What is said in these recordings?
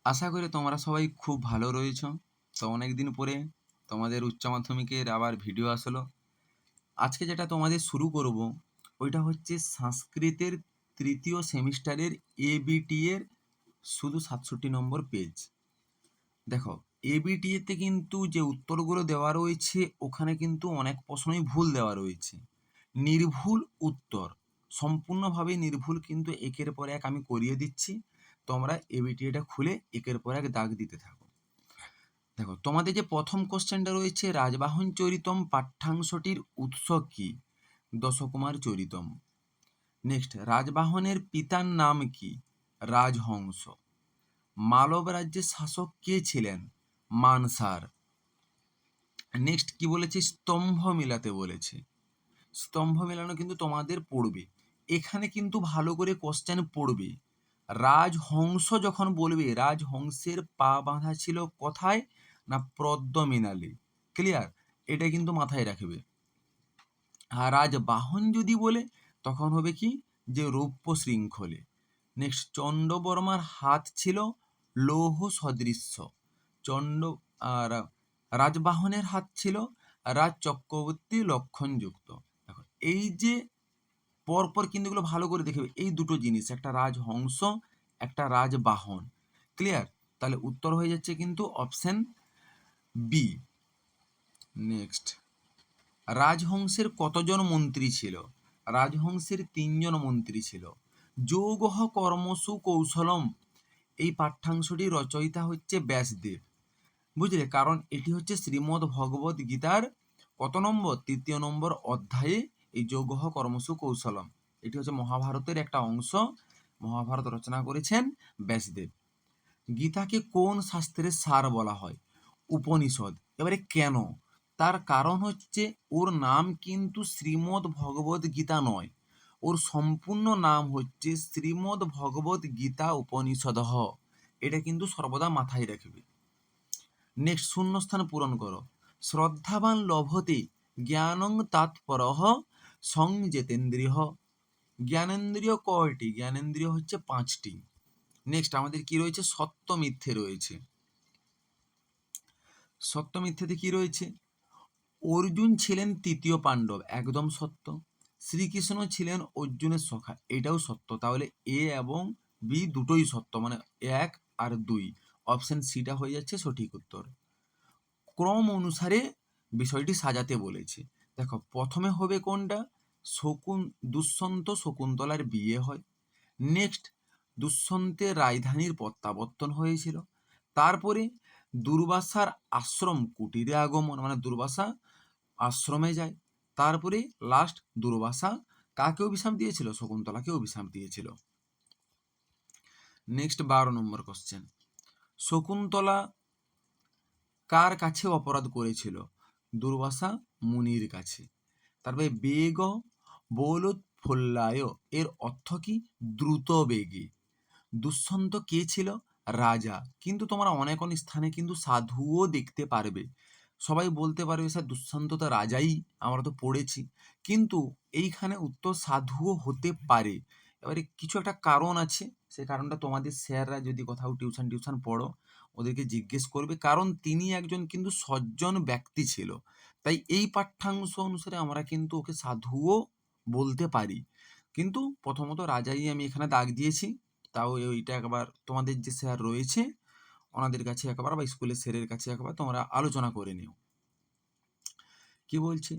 আশা করি তোমরা সবাই খুব ভালো রয়েছো। তো অনেক দিন পরে তোমাদের উচ্চ মাধ্যমিকের আবার ভিডিও আসলো। আজকে যেটা তোমাদের শুরু করব ওইটা হচ্ছে সংস্কৃতের তৃতীয় সেমিস্টারের এবিটি এর শুধু 67 নম্বর পেজ। দেখো, এবিটি এতে কিন্তু যে উত্তরগুলো দেওয়া রয়েছে ওখানে কিন্তু অনেক প্রশ্নই ভুল দেওয়া রয়েছে। নির্ভুল উত্তর, সম্পূর্ণভাবে নির্ভুল, কিন্তু একের পর এক আমি করিয়ে দিচ্ছি। তোমরা এবিটি এটা খুলে একের পর এক দাগ দিতে থাকো। দেখো, তোমাদের যে প্রথম কোশ্চেনটা রয়েছে, রাজবাহন চরিতম পাঠ্যাংশটির উৎস কি? দশকুমার চরিতম। নেক্সট, রাজবাহনের পিতার নাম কি? রাজহংস। মালব রাজ্যের শাসক কে ছিলেন? মানসার। নেক্সট কি বলেছে? স্তম্ভ মিলাতে বলেছে। স্তম্ভ মেলানো কিন্তু তোমাদের পড়বে, এখানে কিন্তু ভালো করে কোশ্চেন পড়বে। রাজহংস যখন বলবে, রাজহংসের পা বাঁধা ছিল কোথায়? না পদ্মমিনালে। ক্লিয়ার? এটা কিন্তু মাথায় রাখবে। আর রাজবাহন যদি বলে তখন হবে কি? যে রৌপ্য শৃঙ্খলে। নেক্সট, চন্ডবর্মার হাত ছিল লৌহ সদৃশ্য। চন্ড আর রাজবাহনের হাত ছিল রাজ চক্রবর্তী লক্ষণযুক্ত। দেখো, এই যে পরপর কিন্তু এগুলো ভালো করে দেখবে, এই দুটো জিনিস, একটা রাজহংস, একটা রাজবাহন। ক্লিয়ার? তাহলে উত্তর হয়ে যাচ্ছে কিন্তু অপশন বি। নেক্সট, রাজহংসের কতজন মন্ত্রী ছিল? রাজহংসের 3জন মন্ত্রী ছিল। যোগঃ কর্মসু কৌশলম, এই পাঠ্যাংশটি রচয়িতা হচ্ছে ব্যাসদেব। বুঝলে? কারণ এটি হচ্ছে শ্রীমদ্ ভগবত গীতার কত নম্বর? 3য় নম্বর অধ্যায়ে এই যোগঃ কর্মসু কৌশলম, এটি হচ্ছে মহাভারতের একটা অংশ। মহাভারত রচনা করেছেন ব্যাসদেব। গীতাকে কোন শাস্ত্রের সার বলা হয়? উপনিষদ। এবারে কেন? তার কারণ হচ্ছে ওর নাম কিন্তু শ্রীমদ্ ভগবত গীতা নয়, ওর সম্পূর্ণ নাম হচ্ছে শ্রীমদ্ ভগবত গীতা উপনিষদঃ। এটা কিন্তু সর্বদা মাথায় রাখবে। নেক্সট, শূন্যস্থান পূরণ করো। শ্রদ্ধাবান লভতে জ্ঞানং তাৎপরঃ সংযতেন্দ্রিয়। জ্ঞানেন্দ্রিয় কয়টি? জ্ঞানেন্দ্রিয় হচ্ছে 5টি। নেক্সট আমাদের কি রয়েছে? সত্য মিথ্যে রয়েছে। সত্য মিথ্যেতে কি রয়েছে? অর্জুন ছিলেন তৃতীয় পাণ্ডব, একদম সত্য। শ্রীকৃষ্ণ ছিলেন অর্জুনের সখা, এটাও সত্য। তাহলে এ এবং বি দুটোই সত্য, মানে 1 আর 2, অপশন সিটা হয়ে যাচ্ছে সঠিক উত্তর। ক্রম অনুসারে বিষয়টি সাজাতে বলেছে। দেখো, প্রথমে হবে কোনটা? দুষ্যন্ত শকুন্তলার বিয়ে হয়। নেক্সট, দুষ্যন্তের রাজধানীর প্রত্যাবর্তন হয়েছিল। তারপরে দুর্বাসার আশ্রম কুটিরে আগমন, মানে দুর্বাসা আশ্রমে যায়। তারপরে লাস্ট, দুর্বাসা কাকে অভিশাপ দিয়েছিল? শকুন্তলাকে অভিশাপ দিয়েছিল। নেক্সট 12 নম্বর কোশ্চেন, শকুন্তলা কার কাছে অপরাধ করেছিল? দুর্বাসা মুনির কাছে। তারপরে বেগ বলোৎফুল্লায়, এর অর্থ কি? দ্রুত বেগে। দুষ্যন্ত কে ছিল? রাজা। কিন্তু তোমরা অনেক অনেক স্থানে কিন্তু সাধুও দেখতে পারবে। সবাই বলতে পারবে স্যার দুষ্যন্ত তো রাজাই, আমরা তো পড়েছি। কিন্তু এইখানে উত্তর সাধুও হতে পারে। এবারে কিছু একটা কারণ আছে, সেই কারণটা তোমাদের স্যাররা যদি কোথাও টিউশন পড়ো ওদেরকে জিজ্ঞেস করবে, কারণ তিনি একজন কিন্তু সজ্জন ব্যক্তি ছিল। তাই এই পাঠ্যাংশ অনুসারে আমরা কিন্তু ওকে সাধুও বলতে পারি। কিন্তু প্রথমত রাজাই আমি এখানে দাগ দিয়েছি। তাও ওইটা একবার তোমাদের যে স্যার রয়েছে ওনাদের কাছে একবার, বা স্কুলের স্যারের কাছে একবার তোমরা আলোচনা করে নিও। কি বলছে?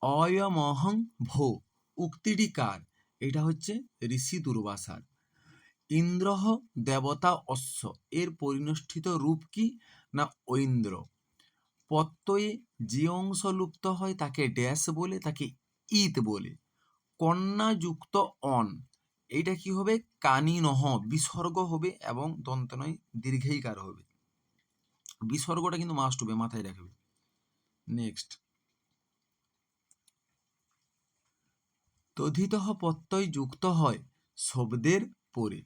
অয়মহং ভো, উক্তিটি কার? এটা হচ্ছে ঋষি দুর্বাসার। ইন্দ্রহ দেবতা অশ্ব, এর পরিনিষ্ঠিত রূপ কি? না ঐন্দ্র। প্রত্যয়ে যে অংশ লুপ্ত হয় তাকে ড্যাশ বলে? তাকে ইত বলে। কন্যা যুক্ত অন, এইটা কি হবে? কানি নহ, বিসর্গ হবে এবং দন্ত নয় দীর্ঘইকার হবে। বিসর্গটা কিন্তু মাস্ট হবে, মাথায় রাখবে। নেক্সট, তথিতঃ প্রত্যয় যুক্ত হয় শব্দের পরে।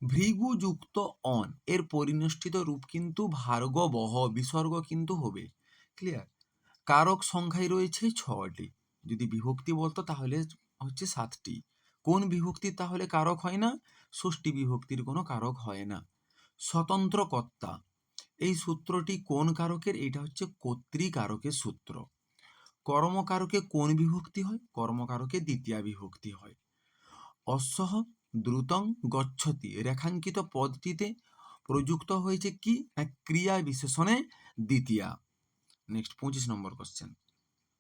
ভৃগু যুক্ত অন, এর পরিনিষ্ঠিত রূপ কিন্তু ভার্গবহ, বিসর্গ কিন্তু হবে। ক্লিয়ার? কারক সংখ্যায় রয়েছে 6টি। যদি বিভক্তি বলতো তাহলে হচ্ছে 7টি। কোন বিভক্তির তাহলে কারক হয় না? ষষ্ঠী বিভক্তির কোনো কারক হয় না। স্বতন্ত্র কর্তা, এই সূত্রটি কোন কারকের? এটা হচ্ছে কর্তৃকারকের সূত্র। কর্মকারকে কোন বিভক্তি হয়? কর্মকারকে দ্বিতীয়া বিভক্তি হয়। অশ্বঃ দ্রুতং গচ্ছতি রেখাঙ্কিত পদটিতে প্রযুক্ত হয়েছে কি? না ক্রিয়া বিশেষণে দ্বিতীয়া। নেক্সট 25 নম্বর কোশ্চেন।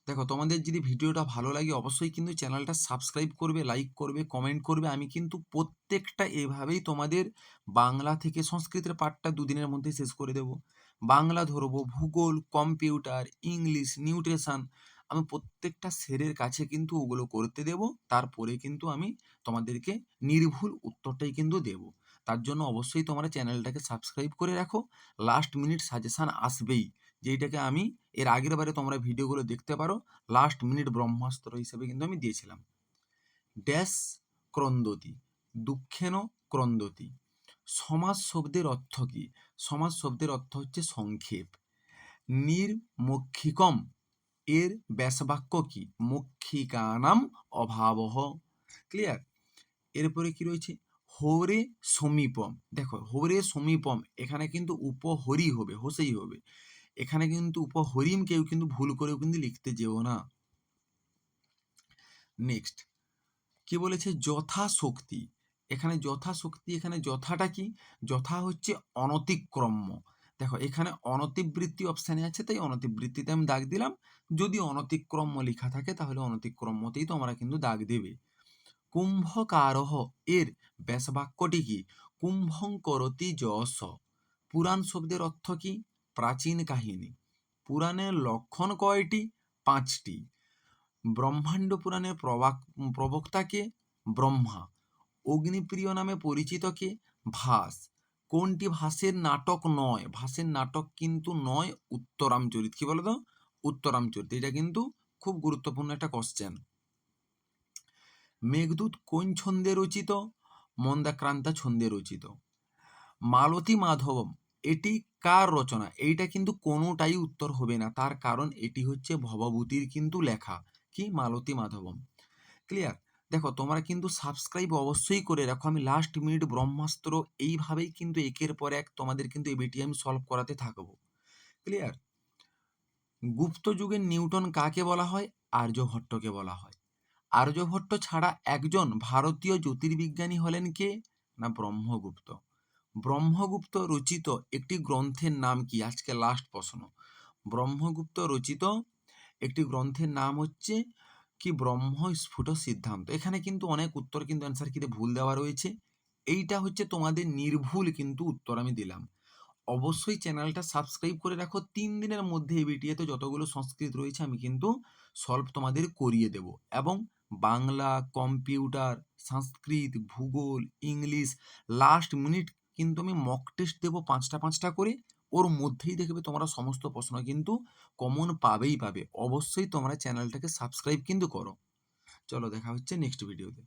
দেখো, তোমাদের যদি ভিডিওটা ভালো লাগে অবশ্যই কিন্তু চ্যানেলটা সাবস্ক্রাইব করবে, লাইক করবে, কমেন্ট করবে। আমি কিন্তু প্রত্যেকটা এভাবেই তোমাদের বাংলা থেকে সংস্কৃতের পাঠটা দুদিনের মধ্যে শেষ করে দেব। বাংলা ধরবো, ভূগোল, কম্পিউটার, ইংলিশ, নিউট্রিশন, আমি প্রত্যেকটা স্যারের কাছে কিন্তু ওগুলো করতে দেব। তারপরে কিন্তু আমি তোমাদেরকে নির্ভুল উত্তরটাই কিন্তু দেব। তার জন্য অবশ্যই তোমরা চ্যানেলটাকে সাবস্ক্রাইব করে রাখো। লাস্ট মিনিট সাজেশান আসবেই, যেইটাকে আমি এর আগের বারে তোমরা ভিডিওগুলো দেখতে পারো, লাস্ট মিনিট ব্রহ্মাস্ত্র হিসেবে কিন্তু আমি দিয়েছিলাম। ড্যাশ ক্রন্দতি, দুঃখেন ক্রন্দতি। সমাস শব্দের অর্থ কি? সমাস শব্দের অর্থ হচ্ছে সংক্ষেপ। নির্মক্ষিকম এর ব্যাসবাক্য কি? মক্ষিকানাম অভাবহ। ক্লিয়ার? এরপরে কি রয়েছে? হরে সমীপম। দেখো, হরে সমীপম এখানে কিন্তু উপহরি হবে, হোসেই হবে। এখানে কিন্তু উপহরিম কেউ কিন্তু ভুল করেও কিন্তু লিখতে যেও না। নেক্সট কি বলেছে? যথাশক্তি। এখানে যথাশক্তি, এখানে যথাটা কি? যথা হচ্ছে অনতিক্রম্য। দেখো, এখানে অনতিবৃত্তি অপশানে আছে, তাই অনতিবৃত্তিতে আমি দাগ দিলাম। যদি অনতিক্রম্য লেখা থাকে তাহলে অনতিক্রম্যতেই তোমরা কিন্তু দাগ দেবে। কুম্ভকারহ এর ব্যাসবাক্যটি কি? কুম্ভং করতি যশ। পুরাণ শব্দের অর্থ কি? প্রাচীন কাহিনী। পুরাণের লক্ষণ কয়টি? 5টি। ব্রহ্মাণ্ড পুরাণের প্রবক্তা কে? ব্রহ্মা। অগ্নিপ্রিয় নামে পরিচিত কে? ভাস। কোনটি ভাসের নাটক নয়? ভাসের নাটক কিন্তু নয় উত্তরামচরিত। কি বলো তো? উত্তরামচরিত। এটা কিন্তু খুব গুরুত্বপূর্ণ একটা কোশ্চেন। মেঘদূত কোন ছন্দে রচিত? মন্দাক্রান্তা ছন্দে রচিত। মালতী মাধবম এটি কার রচনা? এইটা কিন্তু কোনোটাই উত্তর হবে না, তার কারণ এটি হচ্ছে ভবভূতির কিন্তু লেখা। কি? মালতী মাধবম। ক্লিয়ার? দেখো, তোমরা কিন্তু সাবস্ক্রাইব অবশ্যই করে রাখো। আমি লাস্ট মিনিট ব্রহ্মাস্ত্র এইভাবেই কিন্তু একের পর এক তোমাদের কিন্তু এবিটি আমি সলভ করাতে থাকবো। ক্লিয়ার? গুপ্ত যুগের নিউটন কাকে বলা হয়? আর্যভট্টকে বলা হয়। আর্যভট্ট ছাড়া একজন ভারতীয় জ্যোতির্বিজ্ঞানী হলেন কে? না ব্রহ্মগুপ্ত। ব্রহ্মগুপ্ত রচিত একটি গ্রন্থের নাম কি? আজকে লাস্ট প্রশ্ন। ব্রহ্মগুপ্ত রচিত একটি গ্রন্থের নাম হচ্ছে কি? ব্রহ্মস্ফুট সিদ্ধান্ত। এখানে কিন্তু অনেক উত্তর কিন্তু অ্যান্সার কিতে ভুল দেওয়া রয়েছে। এইটা হচ্ছে তোমাদের নির্ভুল কিন্তু উত্তর আমি দিলাম। অবশ্যই চ্যানেলটা সাবস্ক্রাইব করে রাখো। 3 দিনের মধ্যে এই ভিডিওতে যতগুলো সংস্কৃত রয়েছে আমি কিন্তু সলভ তোমাদের করিয়ে দেব। এবং বাংলা, কম্পিউটার, সংস্কৃত, ভূগোল, ইংলিশ লাস্ট মিনিট কিন্তু আমি মক টেস্ট দেবো 5টা করে। ওর মধ্যেই দেখবে তোমরা সমস্ত প্রশ্ন কিন্তু কমন পাবেই পাবে। অবশ্যই তোমরা চ্যানেলটাকে সাবস্ক্রাইব কিন্তু করো। চলো, দেখা হচ্ছে নেক্সট ভিডিওতে।